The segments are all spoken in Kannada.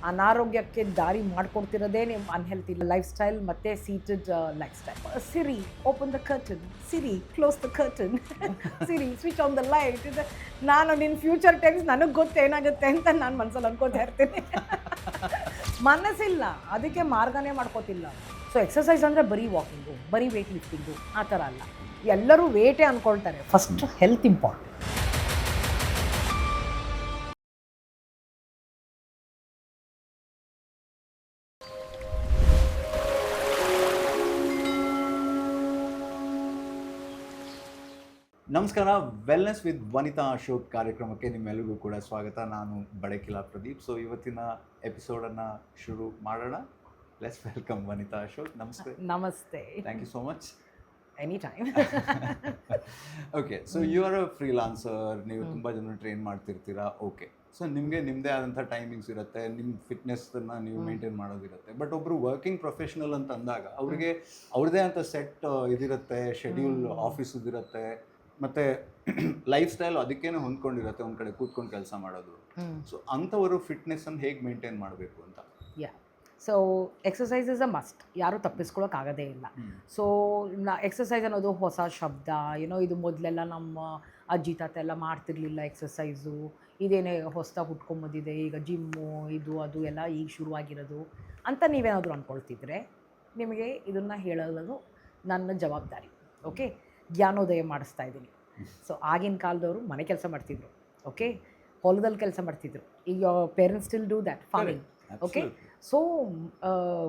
ಅನಾರೋಗ್ಯಕ್ಕೆ ದಾರಿ ಮಾಡಿಕೊಡ್ತಿರೋದೇ ನಿಮ್ಮ ಅನ್‌ಹೆಲ್ತಿ ಲೈಫ್ ಸ್ಟೈಲ್ ಮತ್ತು seated life style. Siri open the curtain, Siri close the curtain, Siri switch on the light. ಇದು ನಾನು ನಿನ್ನ ಫ್ಯೂಚರ್ ಟೈಮ್ಸ್ ನನಗೆ ಗೊತ್ತು ಏನಾಗುತ್ತೆ ಅಂತ ನಾನು ಮನಸ್ಸಲ್ಲಿ ಅನ್ಕೋತಾ ಇರ್ತೀನಿ. ಮನಸ್ಸಿಲ್ಲ, ಅದಕ್ಕೆ ಮಾರ್ಗನೇ ಮಾಡ್ಕೋತಿಲ್ಲ. ಸೊ ಎಕ್ಸಸೈಸ್ ಅಂದರೆ ಬರೀ ವಾಕಿಂಗು, ಬರೀ ವೇಟ್ ಲಿಫ್ಟಿಂಗು ಆ ಥರ ಅಲ್ಲ. ಎಲ್ಲರೂ ವೇಟೇ ಅಂದ್ಕೊಳ್ತಾರೆ. First health important. ನಮಸ್ಕಾರ. ವೆಲ್ನೆಸ್ ವಿತ್ ವನಿತಾ ಅಶೋಕ್ ಕಾರ್ಯಕ್ರಮಕ್ಕೆ ನಿಮ್ಮೆಲ್ಲರಿಗೂ ಕೂಡ ಸ್ವಾಗತ. ನಾನು ಬಡಕಿಲಾ ಪ್ರದೀಪ್. ಸೊ ಇವತ್ತಿನ ಎಪಿಸೋಡನ್ನು ಶುರು ಮಾಡೋಣ. Let's welcome Vanitha Ashok. ನಮಸ್ತೆ. ನಮಸ್ತೆ. Thank you so much. Any time. Okay, so you are a freelancer. ನೀವು ತುಂಬ ಜನ ಟ್ರೈನ್ ಮಾಡ್ತಿರ್ತೀರಾ. ಓಕೆ, ಸೊ ನಿಮಗೆ ನಿಮ್ಮದೇ ಆದಂಥ ಟೈಮಿಂಗ್ಸ್ ಇರುತ್ತೆ, ನಿಮ್ಮ ಫಿಟ್ನೆಸ್ಸನ್ನು ನೀವು ಮೇಂಟೈನ್ ಮಾಡೋದಿರುತ್ತೆ. ಬಟ್ ಒಬ್ಬರು ವರ್ಕಿಂಗ್ ಪ್ರೊಫೆಷ್ನಲ್ ಅಂತ ಅಂದಾಗ ಅವ್ರಿಗೆ ಅವ್ರದ್ದೇ ಅಂತ ಸೆಟ್ ಇದಿರುತ್ತೆ, ಶೆಡ್ಯೂಲ್ ಆಫೀಸದಿರುತ್ತೆ, ಮತ್ತು ಲೈಫ್ ಸ್ಟೈಲ್ ಅದಕ್ಕೇನೆ ಹೊಂದ್ಕೊಂಡಿರುತ್ತೆ, ಒಂದು ಕಡೆ ಕೂತ್ಕೊಂಡು ಕೆಲಸ ಮಾಡೋದು. ಸೊ ಅಂಥವರು ಫಿಟ್ನೆಸ್ಸನ್ನು ಹೇಗೆ ಮೇಂಟೈನ್ ಮಾಡಬೇಕು ಅಂತ. Yeah, so exercise is a must, ಯಾರೂ ತಪ್ಪಿಸ್ಕೊಳ್ಳೋಕ್ಕಾಗೋದೇ ಇಲ್ಲ. ಸೊ ಎಕ್ಸಸೈಸ್ ಅನ್ನೋದು ಹೊಸ ಶಬ್ದ. ಇದು ಮೊದಲೆಲ್ಲ ನಮ್ಮ ಅಜ್ಜಿ ತಾತ ಎಲ್ಲ ಮಾಡ್ತಿರ್ಲಿಲ್ಲ ಎಕ್ಸಸೈಸು. ಇದೇನೇ ಹೊಸದಾಗಿ ಹುಟ್ಕೊಂಬಂದಿದೆ, ಈಗ ಜಿಮ್ಮು ಇದು ಅದು ಎಲ್ಲ ಈಗ ಶುರುವಾಗಿರೋದು ಅಂತ ನೀವೇನಾದರೂ ಅಂದ್ಕೊಳ್ತಿದ್ರೆ ನಿಮಗೆ ಇದನ್ನು ಹೇಳೋದು ನನ್ನ ಜವಾಬ್ದಾರಿ. ಓಕೆ, ಜ್ಞಾನೋದಯ ಮಾಡಿಸ್ತಾ ಇದ್ದೀನಿ. ಸೊ ಆಗಿನ ಕಾಲದವರು ಮನೆ ಕೆಲಸ ಮಾಡ್ತಿದ್ರು, ಓಕೆ, ಹೊಲದಲ್ಲಿ ಕೆಲಸ ಮಾಡ್ತಿದ್ರು. ಈಗ parents still do that, farming. Okay, so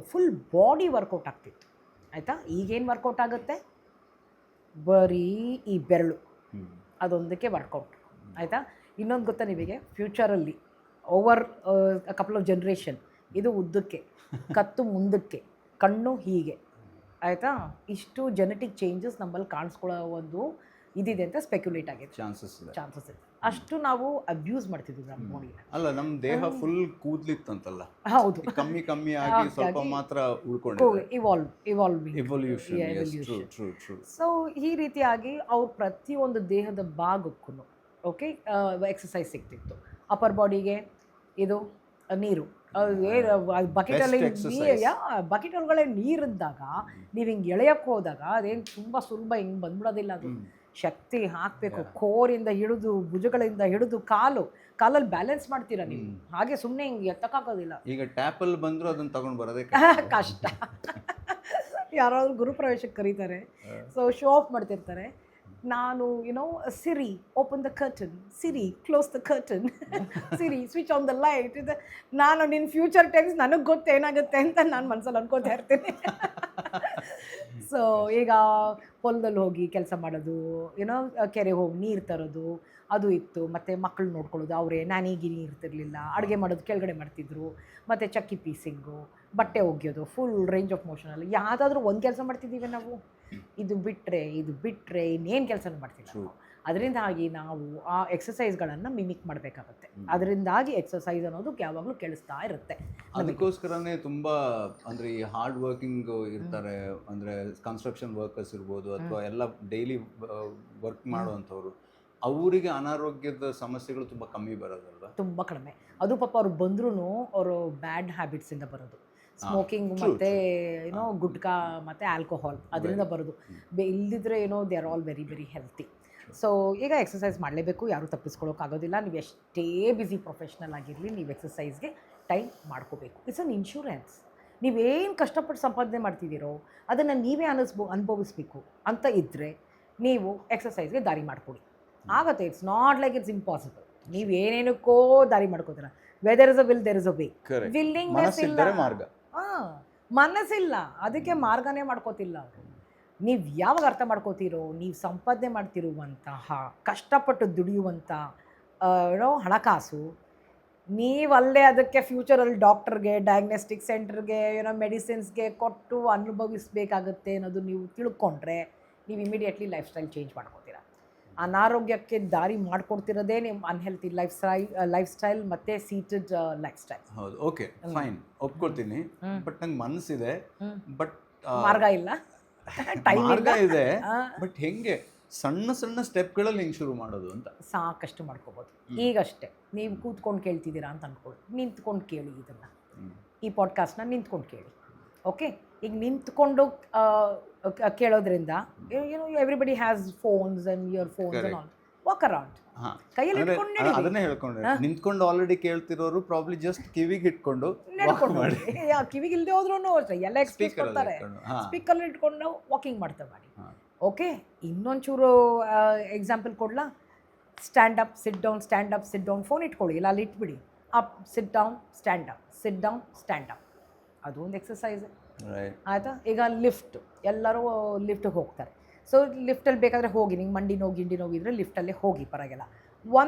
full body workout ಆಗ್ತಿತ್ತು, ಆಯಿತಾ. ಈಗೇನು ವರ್ಕೌಟ್ ಆಗುತ್ತೆ, ಬರೀ ಈ ಬೆರಳು ಅದೊಂದಕ್ಕೆ ವರ್ಕೌಟ್, ಆಯಿತಾ. ಇನ್ನೊಂದು ಗೊತ್ತಾ ನಿಮಗೆ, ಫ್ಯೂಚರಲ್ಲಿ ಓವರ್ ಕಪಲ್ ಆಫ್ ಜನ್ರೇಷನ್ ಇದು ಉದ್ದಕ್ಕೆ, ಕತ್ತು ಮುಂದಕ್ಕೆ, ಕಣ್ಣು ಹೀಗೆ, ಆಯಿತಾ. ಇಷ್ಟು ಜೆನೆಟಿಕ್ ಚೇಂಜಸ್ ನಮ್ಮಲ್ಲಿ ಕಾಣಿಸ್ಕೊಳ್ಳೋ ಒಂದು ಇದಿದೆ ಅಂತ ಸ್ಪೆಕ್ಯುಲೇಟ್ ಆಗಿದೆ. ಚಾನ್ಸಸ್ ಇದೆ. ಅಷ್ಟು ನಾವು ಅಬ್ಯೂಸ್ ಮಾಡ್ತಿದ್ವಿ ನಮ್ಮ ಬಾಡಿನ. ಅಲ್ಲ, ನಮ್ಮ ದೇಹ ಫುಲ್ ಕೂದ್ಲಿತ್ತಂತಲ್ಲ. ಹೌದು, ಕಮ್ಮಿ ಆಗಿ ಸ್ವಲ್ಪ ಮಾತ್ರ ಉಳ್ಕೊಂಡಿದೆ. ಇವಾಲ್ವ್. ಸೊ ಈ ರೀತಿಯಾಗಿ ಅವ್ರ ಪ್ರತಿಯೊಂದು ದೇಹದ ಭಾಗಕ್ಕೂ ಓಕೆ ಎಕ್ಸಸೈಸ್ ಸಿಗ್ತಿತ್ತು. ಅಪ್ಪರ್ ಬಾಡಿಗೆ ಇದು ನೀರು, ಬಕೆಟಲ್ಲಿ ಬಕೆಟ್ ಒಳಗಡೆ ನೀರಿದ್ದಾಗ ನೀವು ಹಿಂಗೆ ಎಳೆಯಕ್ಕೆ ಹೋದಾಗ ಅದೇನು ತುಂಬ ಸುಲಭ ಹಿಂಗೆ ಬಂದ್ಬಿಡೋದಿಲ್ಲ. ಅದು ಶಕ್ತಿ ಹಾಕಬೇಕು, ಕೋರಿಂದ ಹಿಡಿದು ಭುಜಗಳಿಂದ ಹಿಡಿದು ಕಾಲಲ್ಲಿ ಬ್ಯಾಲೆನ್ಸ್ ಮಾಡ್ತೀರಾ ನೀವು. ಹಾಗೆ ಸುಮ್ಮನೆ ಹಿಂಗೆ ಎತ್ತಕ್ಕಾಗೋದಿಲ್ಲ. ಈಗ ಟ್ಯಾಪಲ್ಲಿ ಬಂದರೂ ಅದನ್ನು ತಗೊಂಡು ಬರೋದೇ ಕಷ್ಟ. ಯಾರಾದರೂ ಗುರುಪ್ರವೇಶಕ್ಕೆ ಕರೀತಾರೆ, ಸೊ ಶೋ ಆಫ್ ಮಾಡ್ತಿರ್ತಾರೆ. ನಾನು Siri open the curtain, Siri close the curtain, Siri switch on the light. ಇದು ನಾನು ನಿನ್ನ ಫ್ಯೂಚರ್ ಟೈಮ್ಸ್ ನನಗೆ ಗೊತ್ತು ಏನಾಗುತ್ತೆ ಅಂತ ನಾನು ಮನಸ್ಸಲ್ಲಿ ಅನ್ಕೋತಾ ಇರ್ತೀನಿ. ಸೊ ಈಗ ಹೊಲದಲ್ಲಿ ಹೋಗಿ ಕೆಲಸ ಮಾಡೋದು, ಕೆರೆಗೆ ಹೋಗಿ ನೀರು ತರೋದು ಅದು ಇತ್ತು. ಮತ್ತು ಮಕ್ಕಳು ನೋಡ್ಕೊಳ್ಳೋದು, ಅವರೇ ಗಿನಿ ಇರ್ತಿರ್ಲಿಲ್ಲ, ಅಡುಗೆ ಮಾಡೋದು ಕೆಳಗಡೆ ಮಾಡ್ತಿದ್ರು. ಮತ್ತು ಚಕ್ಕಿ ಪೀಸಿಂಗು, ಬಟ್ಟೆ ಒಗೆಯೋದು, ಫುಲ್ ರೇಂಜ್ ಆಫ್ ಮೋಷನಲ್ಲಿ ಯಾವುದಾದ್ರೂ ಒಂದು ಕೆಲಸ ಮಾಡ್ತಿದ್ದೀವಿ ನಾವು. ಇದು ಬಿಟ್ಟರೆ ಇನ್ನೇನು ಕೆಲಸನೂ ಮಾಡ್ತಿಲ್ಲ ನಾವು. ಅದರಿಂದಾಗಿ ನಾವು ಆ ಎಕ್ಸಸೈಸ್ಗಳನ್ನು ಮಿಮಿಕ್ ಮಾಡಬೇಕಾಗುತ್ತೆ. ಅದರಿಂದಾಗಿ ಎಕ್ಸಸೈಸ್ ಅನ್ನೋದು ಯಾವಾಗಲೂ ಕೇಳಿಸ್ತಾ ಇರುತ್ತೆ. ಅದಕ್ಕೋಸ್ಕರನೇ ತುಂಬ ಅಂದರೆ ಈ ಹಾರ್ಡ್ ವರ್ಕಿಂಗ್ ಇರ್ತಾರೆ, ಅಂದರೆ ಕನ್ಸ್ಟ್ರಕ್ಷನ್ ವರ್ಕರ್ಸ್ ಇರ್ಬೋದು, ಅಥವಾ ಎಲ್ಲ ಡೈಲಿ ವರ್ಕ್ ಮಾಡುವಂಥವ್ರು, ಅವರಿಗೆ ಅನಾರೋಗ್ಯದ ಸಮಸ್ಯೆಗಳು ತುಂಬ ಕಮ್ಮಿ ಬರೋದಲ್ವ? ತುಂಬ ಕಡಿಮೆ. ಅದು ಪಾಪ ಅವ್ರು ಬಂದ್ರೂ ಅವರು ಬ್ಯಾಡ್ ಹ್ಯಾಬಿಟ್ಸಿಂದ ಬರೋದು. ಸ್ಮೋಕಿಂಗ್ ಮತ್ತು ಗುಟ್ಕಾ ಮತ್ತು ಆಲ್ಕೋಹಾಲ್ ಅದರಿಂದ ಬರೋದು. ಇಲ್ಲದಿದ್ದರೆ they are all very very healthy. So ಈಗ ಎಕ್ಸಸೈಸ್ ಮಾಡಲೇಬೇಕು, ಯಾರೂ ತಪ್ಪಿಸ್ಕೊಳ್ಳೋಕ್ಕಾಗೋದಿಲ್ಲ. ನೀವು ಎಷ್ಟೇ ಬ್ಯುಸಿ ಪ್ರೊಫೆಷ್ನಲ್ ಆಗಿರಲಿ, ನೀವು ಎಕ್ಸಸೈಸ್ಗೆ ಟೈಮ್ ಮಾಡ್ಕೋಬೇಕು. It's an insurance. ನೀವೇನು ಕಷ್ಟಪಟ್ಟು ಸಂಪಾದನೆ ಮಾಡ್ತಿದ್ದೀರೋ ಅದನ್ನು ನೀವೇ ಅನುಭವಿಸ್ಬೇಕು ಅಂತ ಇದ್ದರೆ ನೀವು ಎಕ್ಸಸೈಸ್ಗೆ ದಾರಿ ಮಾಡಿಕೊಡಿ, ಆಗುತ್ತೆ. It's not like it's impossible. ನೀವು ಏನೇನಕ್ಕೋ ದಾರಿ ಮಾಡ್ಕೋತೀರ. Whether is a will, there is a way. ವಿಲ್ಲಿಂಗ್ನೆಸ್ ಇಲ್ಲ, ಮನಸ್ಸಿಲ್ಲ, ಅದಕ್ಕೆ ಮಾರ್ಗನೇ ಮಾಡ್ಕೋತಿಲ್ಲ ಅವರು. ನೀವು ಯಾವಾಗ ಅರ್ಥ ಮಾಡ್ಕೋತೀರೋ, ನೀವು ಸಂಪಾದನೆ ಮಾಡ್ತಿರುವಂತಹ ಕಷ್ಟಪಟ್ಟು ದುಡಿಯುವಂಥ ಹಣಕಾಸು, ನೀವಲ್ಲೇ ಅದಕ್ಕೆ ಫ್ಯೂಚರಲ್ಲಿ ಡಾಕ್ಟರ್ಗೆ, ಡಯಾಗ್ನೋಸ್ಟಿಕ್ ಸೆಂಟರ್ಗೆ, ಮೆಡಿಸಿನ್ಸ್ಗೆ ಕೊಟ್ಟು ಅನುಭವಿಸಬೇಕಾಗುತ್ತೆ ಅನ್ನೋದು ನೀವು ತಿಳ್ಕೊಂಡ್ರೆ ನೀವು ಇಮಿಡಿಯೇಟ್ಲಿ ಲೈಫ್ ಸ್ಟೈಲ್ ಚೇಂಜ್ ಮಾಡ್ಕೋತೀರ. ಅನಾರೋಗ್ಯಕ್ಕೆ ದಾರಿ ಮಾಡಿಕೊಡ್ತಿರೋದೇ ನಿಮ್ಮ ಅನ್‌ಹೆಲ್ತಿ ಲೈಫ್ ಸ್ಟೈಲ್ ಮತ್ತು ಸೀಟೆಡ್ ಲೈಫ್ ಸ್ಟೈಲ್. ಹೌದು, ಓಕೆ, ಫೈನ್, ಒಪ್ಕೊಳ್ತೀನಿ. ಬಟ್ ನಂಗೆ ಮನಸ್ಸಿದೆ, ಬಟ್ ಮಾರ್ಗ ಇಲ್ಲ, ಮಾರ್ಗ ಇದೆ. ಬಟ್ ಹೆಂಗೆ ಸಣ್ಣ ಸಣ್ಣ ಸ್ಟೆಪ್ಗಳಲ್ಲಿ ಹೆಂಗೆ ಶುರು ಮಾಡೋದು ಅಂತ ಸಾಕಷ್ಟು ಮಾಡ್ಕೋಬೋದು. ಈಗಷ್ಟೇ ನೀವು ಕೂತ್ಕೊಂಡು ಕೇಳ್ತಿದ್ದೀರಾ ಅಂತ ಅಂದ್ಕೊಳ್ಳಿ, ನಿಂತ್ಕೊಂಡು ಕೇಳಿ ಇದನ್ನು. ಈ ಪಾಡ್ಕಾಸ್ಟ್ನ ನಿಂತ್ಕೊಂಡು ಕೇಳಿ. ಓಕೆ, ಈಗ ನಿಂತ್ಕೊಂಡು ಕೇಳೋದ್ರಿಂದ everybody has phones and earphones and all, walk around ಕೈಯಲ್ಲಿ ಇಟ್ಕೊಂಡು ನಡೀರಿ. ಅದನ್ನೇ ಹೇಳ್ಕೊಂಡ್ರೆ ನಿಂತ್ಕೊಂಡು ಆಲ್ರೆಡಿ ಕೇಳ್ತಿರೋರು ಪ್ರಾಬ್ಲಿ ಜಸ್ಟ್ ಕಿವಿಗೆ ಇಟ್ಕೊಂಡು ನಡ್ಕೊಂಡು ಕಿವಿಗೆ ಇಲ್ಲದೆ ಹೋದ್ರೂ ಅಷ್ಟೇ ಎಲ್ಲ ಎಕ್ಸ್ಪ್ರೆಸ್ ಕೊಡ್ತಾರೆ, ಸ್ಪೀಕರ್ ಇಟ್ಕೊಂಡು ವಾಕಿಂಗ್ ಮಾಡ್ತಾ ಮಾಡಿ. ಓಕೆ, ಇನ್ನೊಂಚೂರು ಎಕ್ಸಾಂಪಲ್ ಕೊಡ್ಲಾ? Stand up sit down, stand up sit down. Phone ಇಟ್ಕೊಳ್ಳಿ, ಇಲ್ಲ ಅಲ್ಲಿ ಇಟ್ಬಿಡಿ. Up sit down stand up, sit down stand up, ಅದು ಒಂದು ಎಕ್ಸಸೈಸ್ ಆಯಿತಾ. ಈಗ ಲಿಫ್ಟ್, ಎಲ್ಲರೂ ಲಿಫ್ಟಿಗೆ ಹೋಗ್ತಾರೆ. ಸೊ ಲಿಫ್ಟಲ್ಲಿ ಬೇಕಾದರೆ ಹೋಗಿ, ನಿಮ್ಗೆ ಮಂಡಿ ನೋವು ಗಿಂಡಿ ನೋವು ಇದ್ದರೆ ಲಿಫ್ಟಲ್ಲೇ ಹೋಗಿ, ಪರವಾಗಿಲ್ಲ.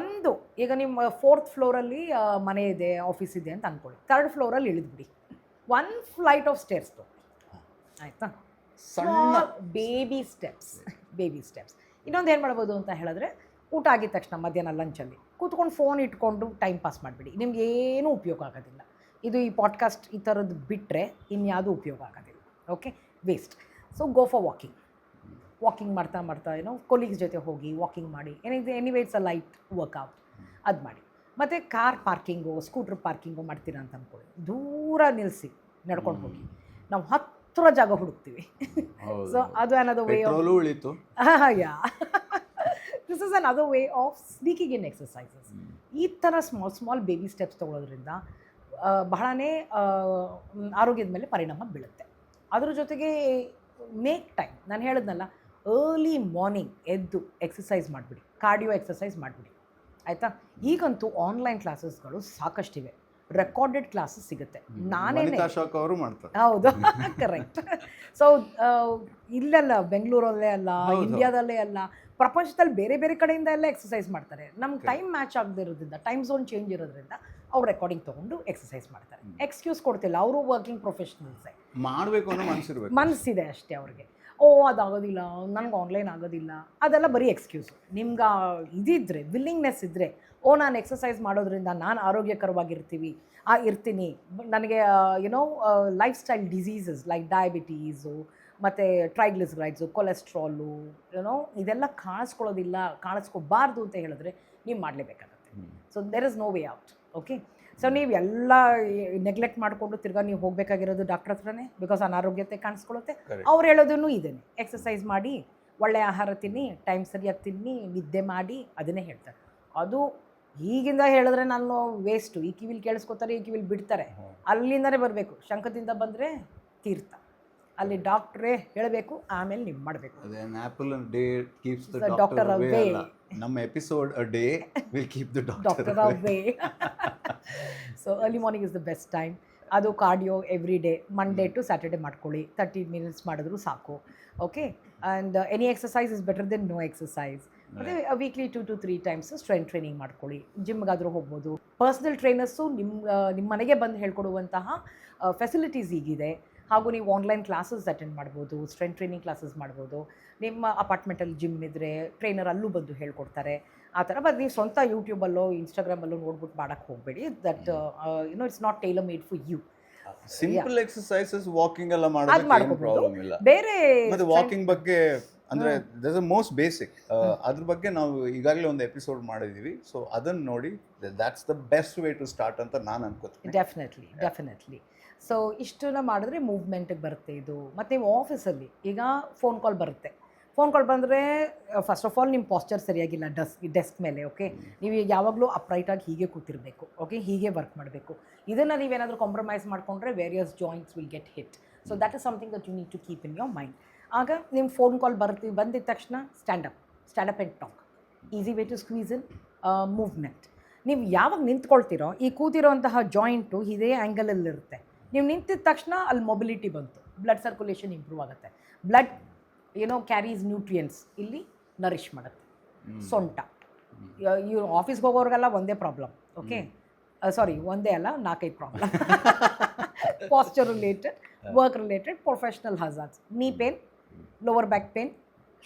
ಈಗ ನಿಮ್ಮ 4th ಫ್ಲೋರಲ್ಲಿ ಮನೆ ಇದೆ, ಆಫೀಸ್ ಇದೆ ಅಂತ ಅಂದ್ಕೊಳ್ಳಿ, 3rd ಫ್ಲೋರಲ್ಲಿ ಇಳಿದ್ಬಿಡಿ. 1 ಫ್ಲೈಟ್ ಆಫ್ ಸ್ಟೇರ್ಸ್ ತೊಗೊಳ್ಳಿ, ಆಯಿತಾ. ಸಣ್ಣ ಬೇಬಿ ಸ್ಟೆಪ್ಸ್. ಇನ್ನೊಂದು ಏನು ಮಾಡ್ಬೋದು ಅಂತ ಹೇಳಿದ್ರೆ, ಊಟ ಆಗಿದ ತಕ್ಷಣ ಮಧ್ಯಾಹ್ನ ಲಂಚಲ್ಲಿ ಕೂತ್ಕೊಂಡು ಫೋನ್ ಇಟ್ಕೊಂಡು ಟೈಮ್ ಪಾಸ್ ಮಾಡಿಬಿಡಿ. ನಿಮ್ಗೆ ಏನೂ ಉಪಯೋಗ ಆಗೋದಿಲ್ಲ. ಇದು ಈ ಪಾಡ್ಕಾಸ್ಟ್ ಈ ಥರದ್ದು ಬಿಟ್ಟರೆ ಇನ್ಯಾವುದೂ ಉಪಯೋಗ ಆಗೋದಿಲ್ಲ. Okay, waste. So go for walking ಮಾಡ್ತಾ ಕೊಲೀಗ್ಸ್ ಜೊತೆ ಹೋಗಿ ವಾಕಿಂಗ್ ಮಾಡಿ. Anyway it's a light workout, ಅದು ಮಾಡಿ. ಮತ್ತು ಕಾರ್ ಪಾರ್ಕಿಂಗು, ಸ್ಕೂಟ್ರ್ ಪಾರ್ಕಿಂಗು ಮಾಡ್ತೀರಾ ಅಂತ ಅಂದ್ಕೊಳ್ಳಿ, ದೂರ ನಿಲ್ಲಿಸಿ ನಡ್ಕೊಂಡು ಹೋಗಿ. ನಾವು ಹತ್ತಿರ ಜಾಗ ಹುಡುಕ್ತೀವಿ. ಸೊ ಅದು ಅನ್ನೋದು ವೇ ಆಫ್ ಉಳಿತು. Yeah this is another way of sneaking in exercises. ಈ ಥರ ಸ್ಮಾಲ್ ಬೇಬಿ ಸ್ಟೆಪ್ಸ್ ತೊಗೊಳೋದ್ರಿಂದ ಬಹಳನೇ ಆರೋಗ್ಯದ ಮೇಲೆ ಪರಿಣಾಮ ಬೀಳುತ್ತೆ. ಅದ್ರ ಜೊತೆಗೆ ಮೇಕ್ ಟೈಮ್, ನಾನು ಹೇಳಿದ್ನಲ್ಲ, ಅರ್ಲಿ ಮಾರ್ನಿಂಗ್ ಎದ್ದು ಎಕ್ಸಸೈಸ್ ಮಾಡಿಬಿಡಿ, ಕಾರ್ಡಿಯೋ ಎಕ್ಸಸೈಸ್ ಮಾಡಿಬಿಡಿ, ಆಯಿತಾ. ಈಗಂತೂ ಆನ್ಲೈನ್ ಕ್ಲಾಸಸ್ಗಳು ಸಾಕಷ್ಟಿವೆ, ರೆಕಾರ್ಡೆಡ್ ಕ್ಲಾಸಸ್ ಸಿಗುತ್ತೆ. ಅವರು ಮಾಡ್ತಾರೆ. ಹೌದು, ಕರೆಕ್ಟ್. ಸೊ ಇಲ್ಲೆಲ್ಲ ಬೆಂಗಳೂರಲ್ಲೇ ಅಲ್ಲ, ಇಂಡಿಯಾದಲ್ಲೇ ಅಲ್ಲ, ಪ್ರಪಂಚದಲ್ಲಿ ಬೇರೆ ಬೇರೆ ಕಡೆಯಿಂದ ಎಲ್ಲ ಎಕ್ಸಸೈಸ್ ಮಾಡ್ತಾರೆ. ನಮ್ಗೆ ಟೈಮ್ ಮ್ಯಾಚ್ ಆಗದೆ ಇರೋದ್ರಿಂದ, ಟೈಮ್ ಝೋನ್ ಚೇಂಜ್ ಇರೋದ್ರಿಂದ ಅವ್ರು ರೆಕಾರ್ಡಿಂಗ್ ತೊಗೊಂಡು ಎಕ್ಸಸೈಸ್ ಮಾಡ್ತಾರೆ. ಎಕ್ಸ್ಕ್ಯೂಸ್ ಕೊಡ್ತಿಲ್ಲ, ಅವರು ವರ್ಕಿಂಗ್ ಪ್ರೊಫೆಷನಲ್ಸೇ, ಮಾಡಬೇಕು ಅನ್ನೋ ಮನಸ್ಸಿದೆ ಅಷ್ಟೇ ಅವ್ರಿಗೆ. ಅದಾಗೋದಿಲ್ಲ, ನನಗೆ ಆನ್ಲೈನ್ ಆಗೋದಿಲ್ಲ, ಅದೆಲ್ಲ ಬರೀ ಎಕ್ಸ್ಕ್ಯೂಸು. ನಿಮ್ಗೆ ಇದಿದ್ದರೆ, ವಿಲ್ಲಿಂಗ್ನೆಸ್ ಇದ್ದರೆ, ನಾನು ಎಕ್ಸಸೈಸ್ ಮಾಡೋದ್ರಿಂದ ನಾನು ಇರ್ತೀನಿ, ನನಗೆ lifestyle diseases like diabetes ಮತ್ತು ಟ್ರೈಗ್ಲಿಸರೈಡ್ಸು, ಕೊಲೆಸ್ಟ್ರಾಲು, ಇದೆಲ್ಲ ಕಾಣಿಸ್ಕೋಬಾರ್ದು ಅಂತ ಹೇಳಿದ್ರೆ ನೀವು ಮಾಡಲೇಬೇಕಾಗತ್ತೆ. So there is no way out. Okay, so ನೀವು ಎಲ್ಲ ನೆಗ್ಲೆಕ್ಟ್ ಮಾಡಿಕೊಂಡು ತಿರ್ಗಾ ನೀವು ಹೋಗಬೇಕಾಗಿರೋದು ಡಾಕ್ಟರ್ ಹತ್ರನೇ, ಬಿಕಾಸ್ ಅನಾರೋಗ್ಯತೆ ಕಾಣಿಸ್ಕೊಳ್ಳುತ್ತೆ. ಅವ್ರು ಹೇಳೋದನ್ನು ಇದೇನೆ, ಎಕ್ಸಸೈಸ್ ಮಾಡಿ, ಒಳ್ಳೆ ಆಹಾರ ತಿನ್ನಿ, ಟೈಮ್ ಸರಿಯಾಗಿ ತಿನ್ನಿ, ನಿದ್ದೆ ಮಾಡಿ, ಅದನ್ನೇ ಹೇಳ್ತಾರೆ. ಅದು ಈಗಿಂದ ಹೇಳಿದ್ರೆ ನಾನು ವೇಸ್ಟು. ಈ ಕಿವಿಲಿ ಕೇಳಿಸ್ಕೊತಾರೆ, ಈ ಕಿವಿಲಿ ಬಿಡ್ತಾರೆ, ಅಲ್ಲಿಂದನೇ ಬರಬೇಕು. ಶಂಕದಿಂದ ಬಂದರೆ ತೀರ್ಥ, ಅಲ್ಲಿ ಡಾಕ್ಟ್ರೇ ಹೇಳಬೇಕು, ಆಮೇಲೆ ನೀವು ಮಾಡಬೇಕು. ಡಾಕ್ಟರ್ ಅವೇ, ನಮ್ಮ episode a day will keep the doctor away. So early morning is the best time. ಅದು cardio every day, Monday to Saturday ಮಾಡ್ಕೊಳ್ಳಿ, 30 ಮಿನಿಟ್ಸ್ ಮಾಡಿದ್ರು ಸಾಕು. Okay, and any exercise is better then no exercise. ಮತ್ತು weekly 2 to 3 times strength training ಮಾಡ್ಕೊಳ್ಳಿ. ಜಿಮ್ಗಾದರೂ ಹೋಗ್ಬೋದು. ಪರ್ಸ್ನಲ್ ಟ್ರೈನರ್ಸು ನಿಮ್ಮ ಮನೆಗೆ ಬಂದು ಹೇಳ್ಕೊಡುವಂತಹ ಫೆಸಿಲಿಟೀಸ್ ಈಗಿದೆ. ಹಾಗೂ ನೀವು ಆನ್ಲೈನ್ ಕ್ಲಾಸಸ್ ಅಟೆಂಡ್ ಮಾಡ್ಬೋದು, ಸ್ಟ್ರೆಂತ್ ಟ್ರೈನಿಂಗ್ ಕ್ಲಾಸಸ್ ಮಾಡ್ಬೋದು. ನಿಮ್ಮ ಅಪಾರ್ಟ್ಮೆಂಟಲ್ಲಿ ಜಿಮ್ ಇದ್ದರೆ ಟ್ರೈನರ್ ಅಲ್ಲೂ ಬಂದು ಹೇಳ್ಕೊಡ್ತಾರೆ, ಆ ಥರ. ಬಟ್ ನೀವು ಸ್ವಂತ ಯೂಟ್ಯೂಬಲ್ಲೋ ಇನ್ಸ್ಟಾಗ್ರಾಮಲ್ಲೋ ನೋಡ್ಬಿಟ್ಟು ಮಾಡೋಕ್ಕೆ ಹೋಗಬೇಡಿ. That it's not tailor made for you. Simple exercises walking ಎಲ್ಲ ಮಾಡೋದು ಪ್ರಾಬ್ಲಮ್ ಇಲ್ಲ. ಬೇರೆ ಮತ್ತೆ ವಾಕಿಂಗ್ ಬಗ್ಗೆ ಅಂದ್ರೆ ದಟ್ಸ್ ದ ಮೋಸ್ಟ್ ಬೇಸಿಕ್. ಅದ್ರ ಬಗ್ಗೆ ನಾವು ಈಗಾಗಲೇ ಒಂದು ಎಪಿಸೋಡ್ ಮಾಡಿದ್ದೀವಿ. ಸೊ ಅದನ್ನು ನೋಡಿ, that's the best way to start ಅಂತ ನಾನು ಅನ್ಕೋತೀನಿ. ಡೆಫಿನೆಟ್ಲಿ. ಸೊ ಇಷ್ಟನ್ನ ಮಾಡಿದ್ರೆ ಮೂವ್ಮೆಂಟಿಗೆ ಬರುತ್ತೆ ಇದು. ಮತ್ತು ನೀವು ಆಫೀಸಲ್ಲಿ ಈಗ ಫೋನ್ ಕಾಲ್ ಬರುತ್ತೆ. ಫೋನ್ ಕಾಲ್ ಬಂದರೆ ಫಸ್ಟ್ ಆಫ್ ಆಲ್ ನಿಮ್ಮ ಪಾಸ್ಚರ್ ಸರಿಯಾಗಿಲ್ಲ ಡೆಸ್ಕ್ ಮೇಲೆ. ಓಕೆ, ನೀವು ಯಾವಾಗಲೂ ಅಪ್ರೈಟಾಗಿ ಹೀಗೆ ಕೂತಿರಬೇಕು. ಓಕೆ, ಹೀಗೆ ವರ್ಕ್ ಮಾಡಬೇಕು. ಇದನ್ನು ನೀವೇನಾದರೂ ಕಾಂಪ್ರಮೈಸ್ ಮಾಡಿಕೊಂಡ್ರೆ various joints will get hit. So that is something that you need to keep in your mind. ಆಗ ನಿಮ್ಮ ಫೋನ್ ಕಾಲ್ ಬಂದಿದ್ದ ತಕ್ಷಣ stand up and talk, easy way to squeeze in movement. ನೀವು ಯಾವಾಗ ನಿಂತ್ಕೊಳ್ತೀರೋ, ಈ ಕೂತಿರೋಂತಹ ಜಾಯಿಂಟು ಇದೇ ಆ್ಯಂಗಲಲ್ಲಿರುತ್ತೆ. ನೀವು ನಿಂತಿದ ತಕ್ಷಣ ಅಲ್ಲಿ ಮೊಬಿಲಿಟಿ ಬಂತು, ಬ್ಲಡ್ ಸರ್ಕ್ಯುಲೇಷನ್ ಇಂಪ್ರೂವ್ ಆಗುತ್ತೆ. ಬ್ಲಡ್ ಕ್ಯಾರೀಸ್ ನ್ಯೂಟ್ರಿಯೆಂಟ್ಸ್, ಇಲ್ಲಿ ನರಿಷ್ ಮಾಡುತ್ತೆ. ಸೊಂಟ, ಇವ್ರು ಆಫೀಸ್ಗೆ ಹೋಗೋರಿಗೆಲ್ಲ ಒಂದೇ ಪ್ರಾಬ್ಲಮ್. ಓಕೆ, ಸಾರಿ, ಒಂದೇ ಅಲ್ಲ, 4-5 problem. Posture related, work related, professional hazards, knee pain, lower back pain,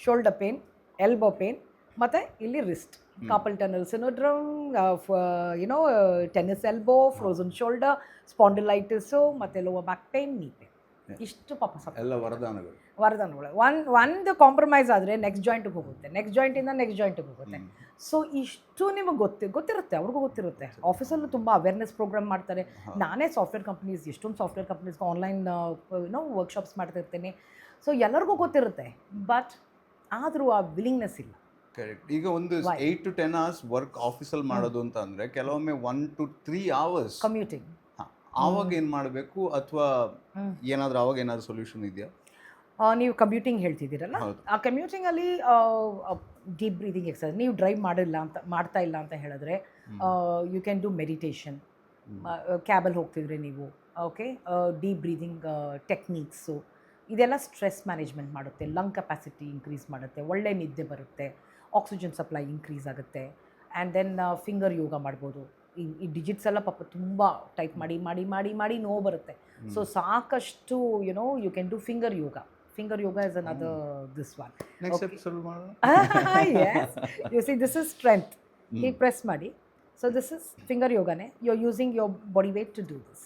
shoulder pain, elbow pain, ಮತ್ತು ಇಲ್ಲಿ wrist, carpal tunnel syndrome, tennis elbow, frozen shoulder, spondylitis, ಮತ್ತು lower back pain, knee pain. ಇಷ್ಟು ಪಾಪ ಸಪೋರ್ಟ್. ಎಲ್ಲ ವರದಾನಗಳು. ವರದಾನಗಳು. ಒಂದು ಕಾಂಪ್ರಮೈಸ್ ಆದರೆ ನೆಕ್ಸ್ಟ್ ಜಾಯಿಂಟಿಗೆ ಹೋಗುತ್ತೆ, ನೆಕ್ಸ್ಟ್ ಜಾಯಿಂಟಿಂದ ನೆಕ್ಸ್ಟ್ ಜಾಯಿಂಟಿಗೆ ಹೋಗುತ್ತೆ. ಸೊ ಇಷ್ಟು ನಿಮಗೆ ಗೊತ್ತಿರುತ್ತೆ, ಅವ್ರಿಗೂ ಗೊತ್ತಿರುತ್ತೆ. ಆಫೀಸಲ್ಲೂ ತುಂಬ ಅವೇರ್ನೆಸ್ ಪ್ರೋಗ್ರಾಮ್ ಮಾಡ್ತಾರೆ. ನಾನೇ ಸಾಫ್ಟ್ವೇರ್ ಕಂಪ್ನೀಸ್, ಎಷ್ಟೊಂದು ಸಾಫ್ಟ್ವೇರ್ ಕಂಪ್ನೀಸ್ಗೆ ಆನ್ಲೈನ್ ವರ್ಕ್ಶಾಪ್ಸ್ ಮಾಡ್ತಿರ್ತೀನಿ. ಸೊ ಎಲ್ಲರಿಗೂ ಗೊತ್ತಿರುತ್ತೆ, ಬಟ್ ಆದರೂ ಆ ವಿಲಿಂಗ್ನೆಸ್ ಇಲ್ಲ. ಕರೆಕ್ಟ್. ಈಗ ಒಂದು 8 to 10 hours ವರ್ಕ್ ಆಫೀಸಲ್ಲಿ ಮಾಡೋದು ಅಂತ ಅಂದರೆ ಕೆಲವೊಮ್ಮೆ 1 to 3 hours ಕಮ್ಯೂಟಿಂಗ್. ಆವಾಗ ಏನು ಮಾಡಬೇಕು, ಅಥವಾ ಆವಾಗ ಏನಾದರೂ ಸೊಲ್ಯೂಷನ್ ಇದೆಯಾ? ನೀವು ಕಮ್ಯೂಟಿಂಗ್ ಹೇಳ್ತಿದ್ದೀರಲ್ಲ, ಆ ಕಮ್ಯೂಟಿಂಗಲ್ಲಿ ಡೀಪ್ ಬ್ರೀದಿಂಗ್ ಎಕ್ಸರ್ಸೈಸ್. ನೀವು ಡ್ರೈವ್ ಮಾಡ್ತಾ ಇಲ್ಲ ಅಂತ ಹೇಳಿದ್ರೆ ಯು ಕ್ಯಾನ್ ಡೂ ಮೆಡಿಟೇಷನ್. ಕ್ಯಾಬಲ್ಲಿ ಹೋಗ್ತಿದ್ರೆ ನೀವು, ಓಕೆ, ಡೀಪ್ ಬ್ರೀದಿಂಗ್ ಟೆಕ್ನಿಕ್ಸು, ಇದೆಲ್ಲ ಸ್ಟ್ರೆಸ್ ಮ್ಯಾನೇಜ್ಮೆಂಟ್ ಮಾಡುತ್ತೆ, ಲಂಗ್ ಕೆಪಾಸಿಟಿ ಇನ್ಕ್ರೀಸ್ ಮಾಡುತ್ತೆ, ಒಳ್ಳೆ ನಿದ್ದೆ ಬರುತ್ತೆ, ಆಕ್ಸಿಜನ್ ಸಪ್ಲೈ ಇನ್ಕ್ರೀಸ್ ಆಗುತ್ತೆ. ಆ್ಯಂಡ್ ದೆನ್ ಫಿಂಗರ್ ಯೋಗ ಮಾಡ್ಬೋದು. ಈ ಡಿಜಿಟ್ಸ್ ಎಲ್ಲ ಪಾಪ ತುಂಬ ಟೈಪ್ ಮಾಡಿ ನೋವು ಬರುತ್ತೆ. ಸೊ ಸಾಕಷ್ಟು you can do finger yoga. Finger yoga is another this one. Next episode ಮಾಡೋಣ. Yes. You see, this is strength. ಹೀಗೆ ಪ್ರೆಸ್ ಮಾಡಿ. So this is finger yogaನೇ. You're using your body weight to do this.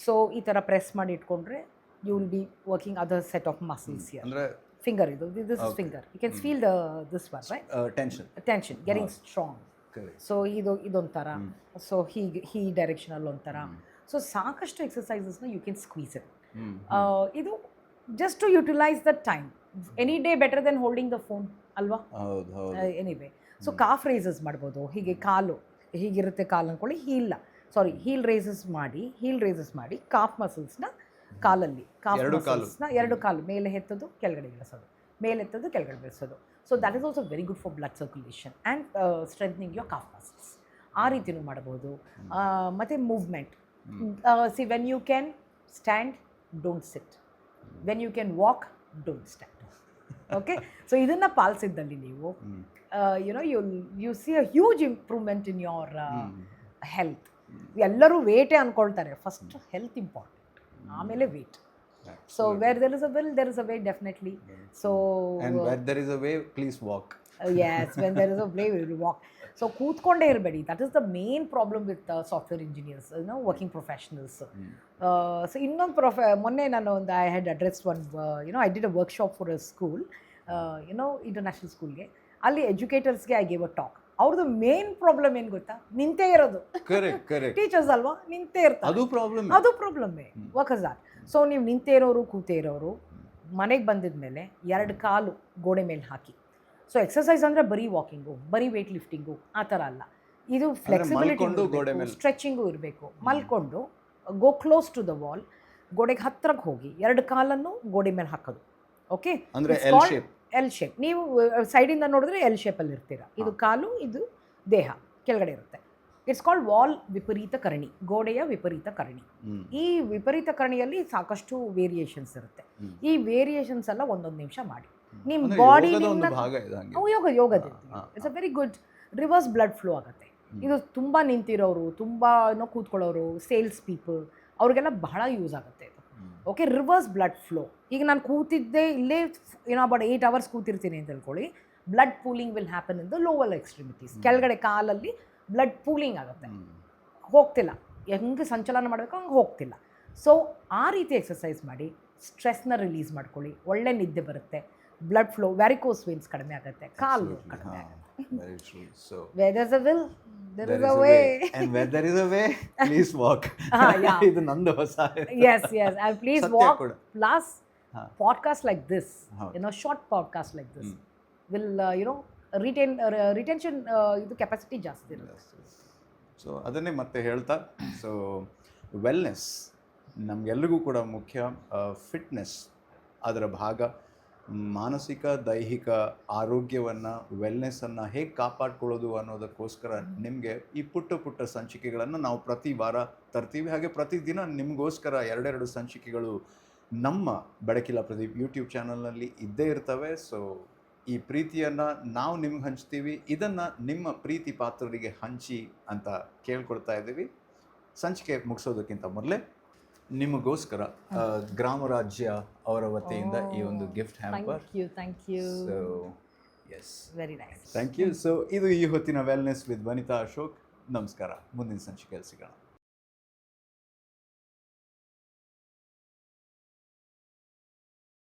So ಈ ಥರ ಪ್ರೆಸ್ ಮಾಡಿ ಇಟ್ಕೊಂಡ್ರೆ you will be working other set of muscles here. ಅಂದರೆ finger ಇದು. This is finger. You can feel this one, right? Tension getting strong. Correct. So ಇದೊಂಥರ. ಸೊ ಈ ಡೈರೆಕ್ಷನಲ್ಲಿ ಒಂಥರ. ಸೊ ಸಾಕಷ್ಟು ಎಕ್ಸಸೈಸಸ್ನ ಯು ಕ್ಯಾನ್ ಸ್ಕ್ವೀಸ್ ಇಟ್. ಇದು just to utilize the time. Any day better than holding the phone, ಅಲ್ವಾ? ಎನಿವೇ, ಸೊ ಕಾಫ್ ರೈಸಸ್ ಮಾಡ್ಬೋದು. ಹೀಗೆ ಕಾಲು ಹೀಗಿರುತ್ತೆ ಕಾಲು ಅಂದ್ಕೊಳ್ಳಿ, ಹೀಲ್ ರೈಸಸ್ ಮಾಡಿ ಕಾಫ್ ಮಸಲ್ಸ್ನ ಕಾಲಲ್ಲಿ, ಎರಡು ಕಾಲು ಮೇಲೆ ಎತ್ತೋದು ಕೆಳಗಡೆ ಇಳಿಸೋದು, ಮೇಲೆ ಎತ್ತೋದು ಕೆಳಗಡೆ ಇಳಿಸೋದು. So that is also very good for blood circulation and strengthening your calf muscles. ಆ ರೀತಿಯೂ ಮಾಡ್ಬೋದು. ಮತ್ತು movement. See when you can stand, don't sit. When you can walk, don't stand. Okay, so ಇದನ್ನು ಪಾಲಿಸಿದ್ದಲ್ಲಿ ನೀವು you see a huge improvement in your health. ಎಲ್ಲರೂ ವೇಟೇ ಅಂದ್ಕೊಳ್ತಾರೆ, ಫಸ್ಟ್ ಹೆಲ್ತ್ ಇಂಪಾರ್ಟೆಂಟ್, ಆಮೇಲೆ weight. So where there is a will, there is a way, definitely. So where there is a way, please walk. Yes, when there is a way, we will walk. So ಕೂತ್ಕೊಂಡೇ ಇರಬೇಡಿ. That is the main problem with software engineers, working professionals. So ಇನ್ನೊಂದು ಮೊನ್ನೆ ನಾನು I had address I did a workshop for a school, international ಸ್ಕೂಲ್ಗೆ. ಅಲ್ಲಿ ಎಜುಕೇಟರ್ಸ್ಗೆ ಐ ಗೇವ್ ಅ ಟಾಕ್. ಅವ್ರದ್ದು ಮೇನ್ ಪ್ರಾಬ್ಲಮ್ ಏನು ಗೊತ್ತಾ? ನಿಂತೇ ಇರೋದು. ಟೀಚರ್ಸ್ ಅಲ್ವಾ, ನಿಂತೇ ಇರ್ತಾರೆ. ಅದು ಪ್ರಾಬ್ಲಮ್ಮೇ. Workers R. ಸೊ ನೀವು ನಿಂತೇ ಇರೋರು, ಕೂತೇ ಇರೋರು, ಮನೆಗೆ ಬಂದಿದ ಮೇಲೆ 2 ಕಾಲು ಗೋಡೆ ಮೇಲೆ ಹಾಕಿ. ಸೊ ಎಕ್ಸಸೈಸ್ ಅಂದರೆ ಬರೀ ವಾಕಿಂಗು, ಬರೀ ವೇಟ್ ಲಿಫ್ಟಿಂಗು ಆ ಥರ ಅಲ್ಲ. ಇದು ಫ್ಲೆಕ್ಸಿಬಿಲಿಟಿ, ಸ್ಟ್ರೆಚಿಂಗು ಇರಬೇಕು. ಮಲ್ಕೊಂಡು ಗೋ ಕ್ಲೋಸ್ ಟು ದ ವಾಲ್, ಗೋಡೆಗೆ ಹತ್ತಿರಕ್ಕೆ ಹೋಗಿ 2 ಕಾಲನ್ನು ಗೋಡೆ ಮೇಲೆ ಹಾಕೋದು. Okay, L shape. ನೀವು ಸೈಡಿಂದ ನೋಡಿದ್ರೆ ಎಲ್ ಶೇಪಲ್ಲಿ ಇರ್ತೀರ. ಇದು ಕಾಲು, ಇದು ದೇಹ ಕೆಳಗಡೆ ಇರುತ್ತೆ. ಇಟ್ಸ್ ಕಾಲ್ಡ್ ವಾಲ್ ವಿಪರೀತ ಕರಣಿ, ಗೋಡೆಯ ವಿಪರೀತ ಕರಣಿ. ಈ ವಿಪರೀತ ಕರಣಿಯಲ್ಲಿ ಸಾಕಷ್ಟು ವೇರಿಯೇಷನ್ಸ್ ಇರುತ್ತೆ. ಈ ವೇರಿಯೇಷನ್ಸ್ ಎಲ್ಲ 1 ನಿಮಿಷ ಮಾಡಿ. ನಿಮ್ಮ ಬಾಡಿ ಯೋಗದಿಂದ it's a very good reverse blood flow ಆಗುತ್ತೆ. ಇದು ತುಂಬ ನಿಂತಿರೋರು, ತುಂಬ ಕೂತ್ಕೊಳ್ಳೋರು, ಸೇಲ್ಸ್ ಪೀಪಲ್, ಅವ್ರಿಗೆಲ್ಲ ಬಹಳ ಯೂಸ್ ಆಗುತ್ತೆ ಇದು. Okay, reverse blood flow. ಈಗ ನಾನು ಕೂತಿದ್ದೆ ಇಲ್ಲೇ ಅಬೌಟ್ 8 hours ಕೂತಿರ್ತೀನಿ ಅಂತ ಹೇಳ್ಕೊಳ್ಳಿ, blood pooling will happen in the lower extremities. ಕೆಳಗಡೆ ಕಾಲಲ್ಲಿ ಬ್ಲಡ್ ಪೂಲಿಂಗ್ ಆಗುತ್ತೆ, ಹೋಗ್ತಿಲ್ಲ. ಹೆಂಗೆ ಸಂಚಲನ ಮಾಡಬೇಕು ಹಂಗೆ ಹೋಗ್ತಿಲ್ಲ. ಸೊ ಆ ರೀತಿ ಎಕ್ಸಸೈಸ್ ಮಾಡಿ ಸ್ಟ್ರೆಸ್ನ ರಿಲೀಸ್ ಮಾಡ್ಕೊಳ್ಳಿ, ಒಳ್ಳೆ ನಿದ್ದೆ ಬರುತ್ತೆ, ಬ್ಲಡ್ ಫ್ಲೋ, ವ್ಯಾರಿಕೋಸ್ ವೇನ್ಸ್ ಕಡಿಮೆ ಆಗುತ್ತೆ, ಕಾಲು ಕಡಿಮೆ ಆಗುತ್ತೆ. Where there's a will, there is a way. And where there is a way, please walk. ಇದು ನಂದು ಹೊಸ. Yes, and please walk. Plus podcast like this, short podcast like this will retention ಇದು ಕೆಪಾಸಿಟಿ ಜಾಸ್ತಿ ಇರುತ್ತೆ. ಸೊ ಅದನ್ನೇ ಮತ್ತೆ ಹೇಳ್ತಾ, ಸೊ ವೆಲ್ನೆಸ್ ನಮಗೆಲ್ಲರಿಗೂ ಕೂಡ ಮುಖ್ಯ. ಫಿಟ್ನೆಸ್ ಅದರ ಭಾಗ. ಮಾನಸಿಕ ದೈಹಿಕ ಆರೋಗ್ಯವನ್ನು, ವೆಲ್ನೆಸ್ಸನ್ನು ಹೇಗೆ ಕಾಪಾಡ್ಕೊಳ್ಳೋದು ಅನ್ನೋದಕ್ಕೋಸ್ಕರ ನಿಮಗೆ ಈ ಪುಟ್ಟ ಸಂಚಿಕೆಗಳನ್ನು ನಾವು ಪ್ರತಿ ವಾರ ತರ್ತೀವಿ. ಹಾಗೆ ಪ್ರತಿದಿನ ನಿಮಗೋಸ್ಕರ 2 ಸಂಚಿಕೆಗಳು ನಮ್ಮ ಬೆಳಕಿಲ್ಲ ಪ್ರದೀಪ್ ಯೂಟ್ಯೂಬ್ ಚಾನಲ್ನಲ್ಲಿ ಇದ್ದೇ ಇರ್ತವೆ. ಸೊ ಈ ಪ್ರೀತಿಯನ್ನು ನಾವು ನಿಮ್ಗೆ ಹಂಚ್ತೀವಿ, ಇದನ್ನು ನಿಮ್ಮ ಪ್ರೀತಿ ಪಾತ್ರರಿಗೆ ಹಂಚಿ ಅಂತ ಕೇಳ್ಕೊಳ್ತಾ ಇದ್ದೀವಿ. ಸಂಚಿಕೆ ಮುಗಿಸೋದಕ್ಕಿಂತ ಮೊದಲೇ ನಿಮಗೋಸ್ಕರ ಗ್ರಾಮ ರಾಜ್ಯ ಅವರ ವತಿಯಿಂದ ಈ ಒಂದು gift hamper. Thank you. So yes, very nice, thank you. So ಇದು ಈ ಹೊತ್ತಿನ ವೆಲ್ನೆಸ್ ವಿತ್ ವನಿತಾ ಅಶೋಕ್. ನಮಸ್ಕಾರ. ಮುಂದಿನ ಸಂಚಿಕೆಯಲ್ಲಿ ಸಿಗೋಣ.